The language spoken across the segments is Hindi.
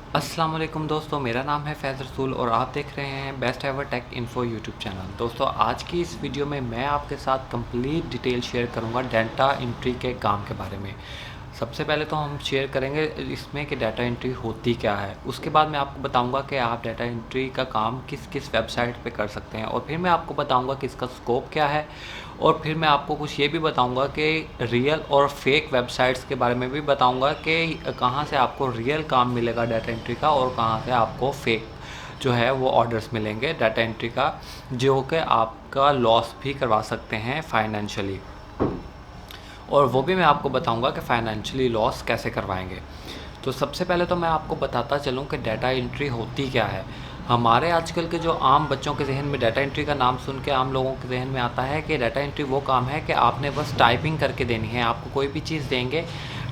अस्सलाम वालेकुम दोस्तों, मेरा नाम है फैज़ रसूल और आप देख रहे हैं best ever take info YouTube channel. दोस्तों, आज की इस वीडियो में मैं आपके साथ कंप्लीट डिटेल शेयर करूंगा डाटा एंट्री के काम के बारे में। सबसे पहले तो हम शेयर करेंगे इसमें कि डाटा एंट्री होती क्या है। उसके बाद मैं आपको बताऊंगा कि आप डाटा एंट्री का काम किस किस वेबसाइट पे कर सकते हैं, और फिर मैं आपको बताऊंगा कि इसका स्कोप क्या है, और फिर मैं आपको कुछ ये भी बताऊंगा कि रियल और फेक वेबसाइट्स के बारे में भी बताऊंगा कि कहाँ से आपको रियल काम मिलेगा डाटा एंट्री का और कहाँ से आपको फेक जो है वो ऑर्डर्स मिलेंगे डाटा एंट्री का, जो कि आपका लॉस भी करवा सकते हैं फाइनेंशियली। और वो भी मैं आपको बताऊंगा कि फाइनेंशियली लॉस कैसे करवाएंगे। तो सबसे पहले तो मैं आपको बताता चलूँ कि डाटा एंट्री होती क्या है। हमारे आजकल के जो आम बच्चों के जहन में डाटा एंट्री का नाम सुन के आम लोगों के जहन में आता है कि डाटा एंट्री वो काम है कि आपने बस टाइपिंग करके देनी है। आपको कोई भी चीज़ देंगे,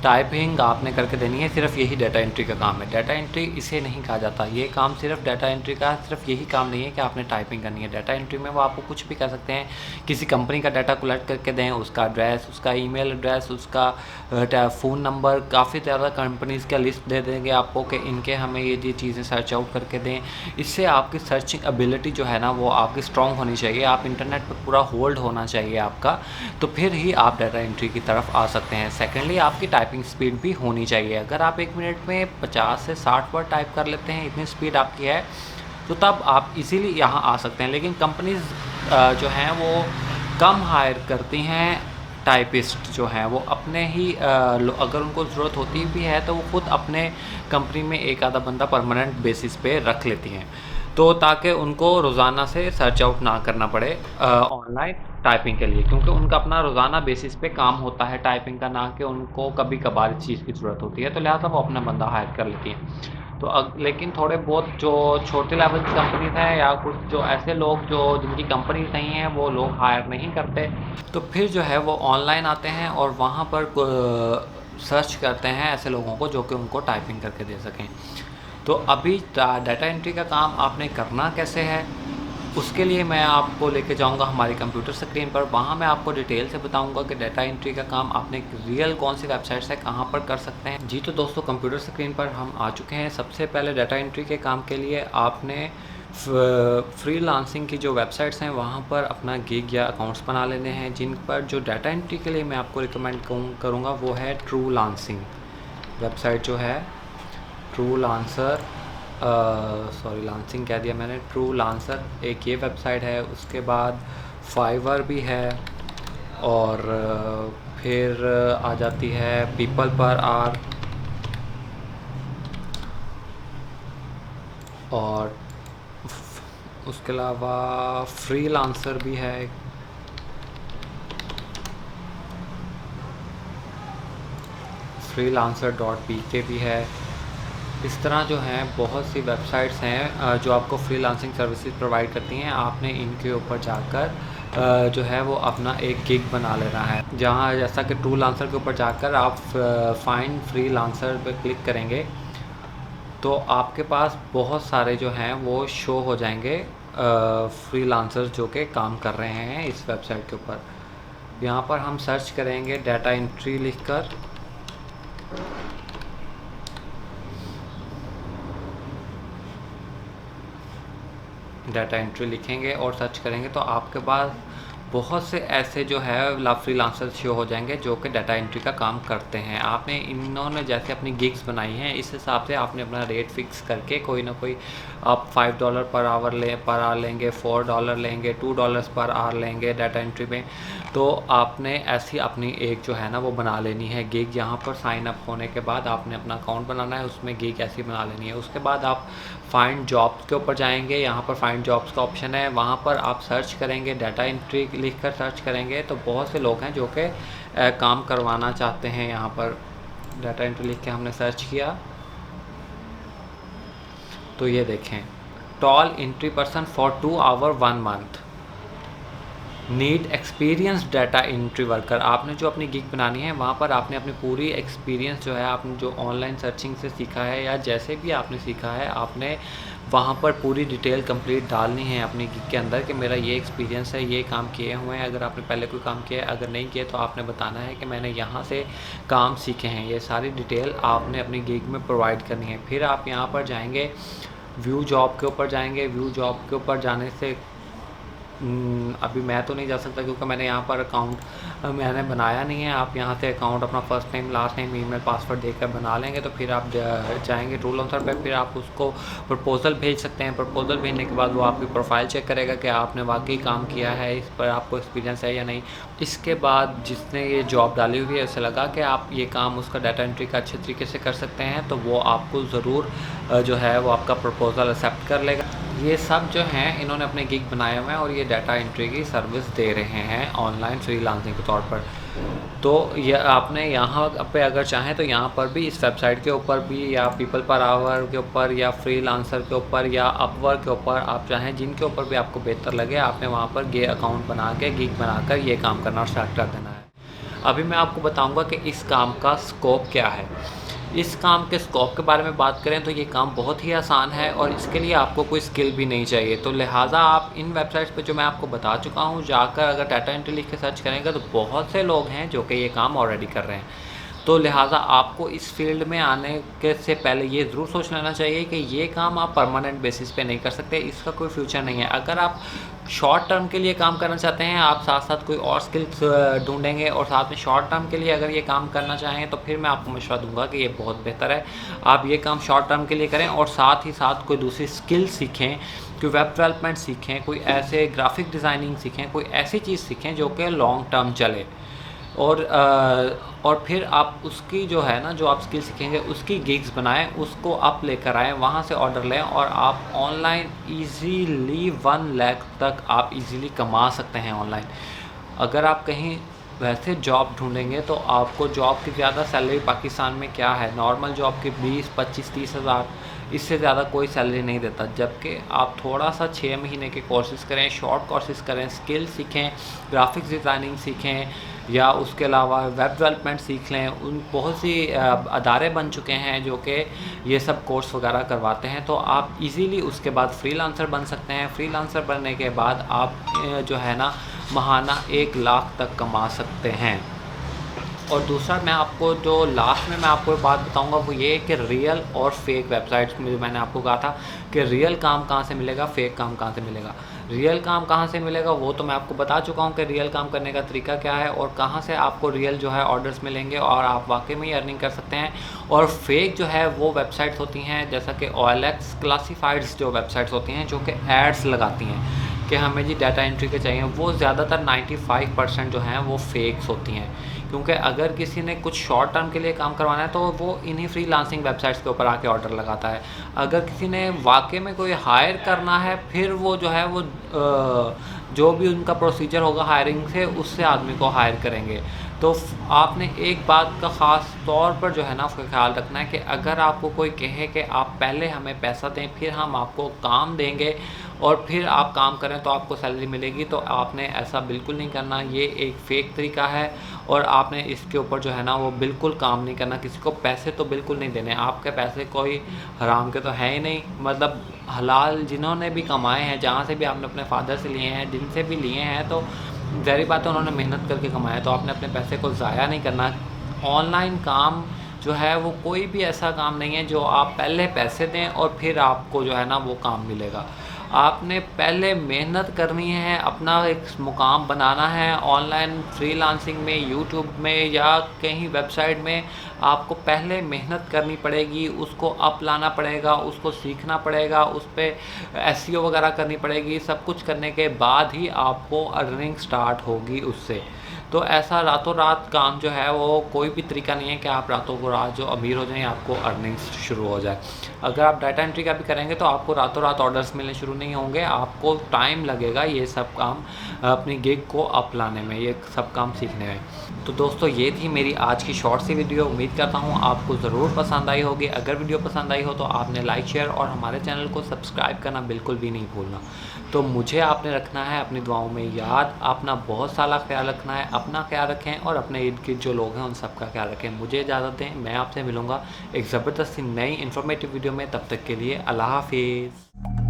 टाइपिंग आपने करके देनी है, सिर्फ यही डाटा एंट्री का काम है। डाटा एंट्री इसे नहीं कहा जाता। ये काम सिर्फ डाटा एंट्री का सिर्फ यही काम नहीं है कि आपने टाइपिंग करनी है। डाटा एंट्री में वो आपको कुछ भी कर सकते हैं। किसी कंपनी का डाटा कलेक्ट करके दें, उसका एड्रेस, उसका ईमेल एड्रेस, उसका फ़ोन नंबर, काफ़ी ज़्यादा कंपनीज़ का लिस्ट दे देंगे आपको कि इनके हमें ये चीज़ें सर्च आउट करके दें। इससे आपकी सर्चिंग एबिलिटी जो है ना वो आपकी स्ट्रॉन्ग होनी चाहिए। आप इंटरनेट पर पूरा होल्ड होना चाहिए आपका, तो फिर ही आप डाटा एंट्री की तरफ आ सकते हैं। सेकेंडली, आपकी टाइपिंग स्पीड भी होनी चाहिए। अगर आप 1 मिनट में 50 से 60 वर्ड टाइप कर लेते हैं, इतनी स्पीड आपकी है, तो तब आप इजीली यहाँ आ सकते हैं। लेकिन कंपनीज़ जो हैं वो कम हायर करती हैं टाइपिस्ट जो हैं वो अपने ही अगर उनको ज़रूरत होती भी है तो वो खुद अपने कंपनी में एक आधा बंदा परमानेंट बेसिस पे रख लेती हैं, तो ताकि उनको रोज़ाना से सर्च आउट ना करना पड़े ऑनलाइन टाइपिंग के लिए, क्योंकि उनका अपना रोज़ाना बेसिस पे काम होता है टाइपिंग का, ना कि उनको कभी कभार इस चीज़ की ज़रूरत होती है, तो लिहाजा वो अपना बंदा हायर कर लेती हैं। तो लेकिन थोड़े बहुत जो छोटे लेवल की कंपनीज हैं या कुछ जो ऐसे लोग जो जिनकी कंपनीज नहीं है वो लोग हायर नहीं करते, तो फिर जो है वो ऑनलाइन आते हैं और वहाँ पर सर्च करते हैं ऐसे लोगों को जो कि उनको टाइपिंग करके दे सकें। तो अभी डाटा एंट्री का काम आपने करना कैसे है, उसके लिए मैं आपको लेके जाऊंगा हमारी कंप्यूटर स्क्रीन पर। वहाँ मैं आपको डिटेल से बताऊंगा कि डाटा एंट्री का काम आपने रियल कौन सी वेबसाइट्स है कहाँ पर कर सकते हैं। जी तो दोस्तों, कंप्यूटर स्क्रीन पर हम आ चुके हैं। सबसे पहले डाटा एंट्री के काम के लिए आपने फ्रीलांसिंग की जो वेबसाइट्स हैं वहाँ पर अपना गिग या अकाउंट्स बना लेने हैं। जिन पर जो डाटा एंट्री के लिए मैं आपको रिकमेंड करूँगा वो है ट्रू लांसिंग वेबसाइट जो है। ट्रू लांसर, सॉरी लांसिंग कह दिया मैंने, ट्रू लांसर एक ये वेबसाइट है। उसके बाद फाइवर भी है, और फिर आ जाती है पीपल पर आर, और उसके अलावा फ्री लांसर भी है, फ्री लांसर डॉट पी के भी है। इस तरह जो हैं बहुत सी वेबसाइट्स हैं जो आपको फ्रीलांसिंग सर्विसेज प्रोवाइड करती हैं। आपने इनके ऊपर जाकर जो है वो अपना एक गिग बना लेना है, जहाँ जैसा कि ट्रू लांसर के ऊपर जाकर आप फाइंड फ्री लांसर पर क्लिक करेंगे तो आपके पास बहुत सारे जो हैं वो शो हो जाएंगे फ्री लांसर्स जो कि काम कर रहे हैं इस वेबसाइट के ऊपर। यहाँ पर हम सर्च करेंगे डाटा एंट्री लिखकर, डाटा एंट्री लिखेंगे और सर्च करेंगे तो आपके पास बहुत से ऐसे जो है फ्रीलांसर शो हो जाएंगे जो कि डाटा एंट्री का काम करते हैं। आपने इन्होंने जैसे अपनी गिग्स बनाई हैं इस हिसाब से आपने अपना रेट फिक्स करके कोई ना कोई आप $5 पर आवर लेंगे, $4 लेंगे, $2 पर आवर लेंगे डाटा एंट्री में। तो आपने ऐसी अपनी एक जो है ना वो बना लेनी है गिग। यहाँ पर साइन अप होने के बाद आपने अपना अकाउंट बनाना है, उसमें गिग ऐसी बना लेनी है। उसके बाद आप फाइंड जॉब्स के ऊपर जाएंगे, यहाँ पर फाइंड जॉब्स का ऑप्शन है, वहाँ पर आप सर्च करेंगे डाटा एंट्री लिख कर सर्च करेंगे तो बहुत से लोग हैं जो कि काम करवाना चाहते हैं। यहाँ पर डाटा एंट्री लिख के हमने सर्च किया तो ये देखें, toll entry person for 2 hour 1 month. Need experience data entry worker. आपने जो अपनी गिग बनानी है वहाँ पर आपने अपनी पूरी एक्सपीरियंस जो है, आपने जो ऑनलाइन सर्चिंग से सीखा है या जैसे भी आपने सीखा है, आपने वहाँ पर पूरी डिटेल कंप्लीट डालनी है अपनी गिग के अंदर कि मेरा ये एक्सपीरियंस है, ये काम किए हुए हैं। अगर आपने पहले कोई काम किया है, अगर नहीं किया तो आपने बताना है कि मैंने यहाँ से काम सीखे हैं। ये सारी डिटेल आपने अपनी गिग में प्रोवाइड करनी है। फिर आप यहाँ पर जाएंगे, व्यू जॉब के ऊपर जाएंगे। व्यू जॉब के ऊपर जाने से अभी मैं तो नहीं जा सकता क्योंकि मैंने यहाँ पर अकाउंट मैंने बनाया नहीं है। आप यहाँ से अकाउंट अपना first name, last name, email, password देकर बना लेंगे। तो फिर आप जाएंगे टूल लॉन्चर पे, फिर आप उसको प्रपोजल भेज सकते हैं। प्रपोजल भेजने के बाद वो आपकी प्रोफाइल चेक करेगा कि आपने वाकई काम किया है, इस पर आपको एक्सपीरियंस है या नहीं। इसके बाद जिसने ये जॉब डाली हुई है उसे लगा कि आप ये काम उसका डाटा एंट्री का अच्छे तरीके से कर सकते हैं, तो वो आपको ज़रूर जो है वो आपका प्रपोजल एक्सेप्ट कर लेगा। ये सब जो हैं इन्होंने अपने गिग बनाए हुए हैं और ये डाटा एंट्री की सर्विस दे रहे हैं ऑनलाइन फ्रीलांसिंग के तौर पर। तो ये आपने यहाँ पे अगर चाहें तो यहाँ पर भी इस वेबसाइट के ऊपर भी या पीपल पर आवर के ऊपर या फ्रीलांसर के ऊपर या अपवर्क के ऊपर आप चाहें जिनके ऊपर भी आपको बेहतर लगे, आपने वहाँ पर ये अकाउंट बना के गिग बनाकर ये काम करना स्टार्ट कर देना है। अभी मैं आपको बताऊँगा कि इस काम का स्कोप क्या है। इस काम के स्कोप के बारे में बात करें तो ये काम बहुत ही आसान है और इसके लिए आपको कोई स्किल भी नहीं चाहिए। तो लिहाजा आप इन वेबसाइट्स पे जो मैं आपको बता चुका हूँ जाकर अगर डाटा एंट्री लिख के सर्च करेंगे तो बहुत से लोग हैं जो कि ये काम ऑलरेडी कर रहे हैं। तो लिहाजा आपको इस फील्ड में आने के से पहले ये ज़रूर सोच लेना चाहिए कि ये काम आप परमानेंट बेसिस पे नहीं कर सकते, इसका कोई फ्यूचर नहीं है। अगर आप शॉर्ट टर्म के लिए काम करना चाहते हैं, आप साथ साथ कोई और स्किल्स ढूंढेंगे और साथ में शॉर्ट टर्म के लिए अगर ये काम करना चाहें तो फिर मैं आपको मशवरा दूंगा कि ये बहुत बेहतर है आप ये काम शॉर्ट टर्म के लिए करें और साथ ही साथ कोई दूसरी स्किल सीखें, कोई वेब डेवलपमेंट सीखें, कोई ऐसे ग्राफिक डिज़ाइनिंग सीखें, कोई ऐसी चीज़ सीखें जो कि लॉन्ग टर्म चले। और फिर आप उसकी जो है ना, जो आप स्किल सीखेंगे उसकी गिग्स बनाएं, उसको आप लेकर आएँ, वहाँ से ऑर्डर लें और आप ऑनलाइन इजीली 1 लाख तक आप इजीली कमा सकते हैं ऑनलाइन। अगर आप कहीं वैसे जॉब ढूंढेंगे तो आपको जॉब की ज़्यादा सैलरी पाकिस्तान में क्या है, नॉर्मल जॉब की 20, 25, 30 हज़ार, इससे ज़्यादा कोई सैलरी नहीं देता। जबकि आप थोड़ा सा 6 महीने के कोर्सेज़ करें, शॉर्ट कोर्सेज़ करें, स्किल सीखें, ग्राफिक्स डिज़ाइनिंग सीखें या उसके अलावा वेब डेवलपमेंट सीख लें। उन बहुत सी अदारे बन चुके हैं जो कि ये सब कोर्स वगैरह करवाते हैं, तो आप इजीली उसके बाद फ्रीलांसर बन सकते हैं। फ्रीलांसर बनने के बाद आप जो है ना महाना 1 लाख तक कमा सकते हैं। और दूसरा मैं आपको जो लास्ट में मैं आपको बात बताऊंगा वो ये है कि रियल और फेक वेबसाइट्स में मैंने आपको कहा था कि रियल काम कहाँ से मिलेगा, फेक काम कहाँ से मिलेगा। रियल काम कहाँ से मिलेगा वो तो मैं आपको बता चुका हूँ कि रियल काम करने का तरीका क्या है और कहाँ से आपको रियल जो है ऑर्डर्स मिलेंगे और आप वाकई में ही अर्निंग कर सकते हैं। और फेक जो है वो वेबसाइट्स होती हैं जैसा कि OLX क्लासीफाइड्स जो वेबसाइट्स होती हैं जो कि एड्स लगाती हैं कि हमें जी डाटा एंट्री के चाहिए, वो ज़्यादातर 95% जो हैं वो फेक्स होती हैं। क्योंकि अगर किसी ने कुछ शॉर्ट टर्म के लिए काम करवाना है तो वो इन्हीं फ्रीलांसिंग वेबसाइट्स के ऊपर आके ऑर्डर लगाता है। अगर किसी ने वाकई में कोई हायर करना है फिर वो जो है वो जो भी उनका प्रोसीजर होगा हायरिंग से उससे आदमी को हायर करेंगे। तो आपने एक बात का ख़ास तौर पर जो है ना उसका ख्याल रखना है कि अगर आपको कोई कहे कि आप पहले हमें पैसा दें फिर हम आपको काम देंगे और फिर आप काम करें तो आपको सैलरी मिलेगी, तो आपने ऐसा बिल्कुल नहीं करना। ये एक फ़ेक तरीका है और आपने इसके ऊपर जो है ना वो बिल्कुल काम नहीं करना। किसी को पैसे तो बिल्कुल नहीं देने, आपके पैसे कोई हराम के तो है ही नहीं, मतलब हलाल जिन्होंने भी कमाए हैं, जहाँ से भी आपने अपने फादर से लिए हैं, जिनसे भी लिए हैं, तो ज़ाहिर बात है उन्होंने मेहनत करके कमाया, तो आपने अपने पैसे को ज़ाया नहीं करना। ऑनलाइन काम जो है वो कोई भी ऐसा काम नहीं है जो आप पहले पैसे दें और फिर आपको जो है ना वो काम मिलेगा। आपने पहले मेहनत करनी है, अपना एक मुकाम बनाना है ऑनलाइन फ्रीलांसिंग में, यूट्यूब में या कहीं वेबसाइट में। आपको पहले मेहनत करनी पड़ेगी, उसको अप लाना पड़ेगा, उसको सीखना पड़ेगा, उस पर एसईओ वगैरह करनी पड़ेगी। सब कुछ करने के बाद ही आपको अर्निंग स्टार्ट होगी उससे। तो ऐसा रातों रात काम जो है वो कोई भी तरीका नहीं है कि आप रातों को रात जो अमीर हो जाएं, आपको अर्निंग्स शुरू हो जाए। अगर आप डाटा एंट्री का भी करेंगे तो आपको रातों रात ऑर्डर्स मिलने शुरू नहीं होंगे, आपको टाइम लगेगा ये सब काम अपनी गिग को अप लाने में, ये सब काम सीखने में। तो दोस्तों ये थी मेरी आज की शॉर्ट सी वीडियो। उम्मीद करता हूँ आपको ज़रूर पसंद आई होगी। अगर वीडियो पसंद आई हो तो आपने लाइक, शेयर और हमारे चैनल को सब्सक्राइब करना बिल्कुल भी नहीं भूलना। तो मुझे आपने रखना है अपनी दुआओं में याद। अपना बहुत सारा ख्याल रखना है, अपना ख्याल रखें और अपने इर्द गिर्द जो लोग हैं उन सब का ख्याल रखें। मुझे इजाज़त दें, मैं आपसे मिलूँगा एक ज़बरदस्त नई इन्फॉर्मेटिव वीडियो में। तब तक के लिए अल्लाह हाफिज़।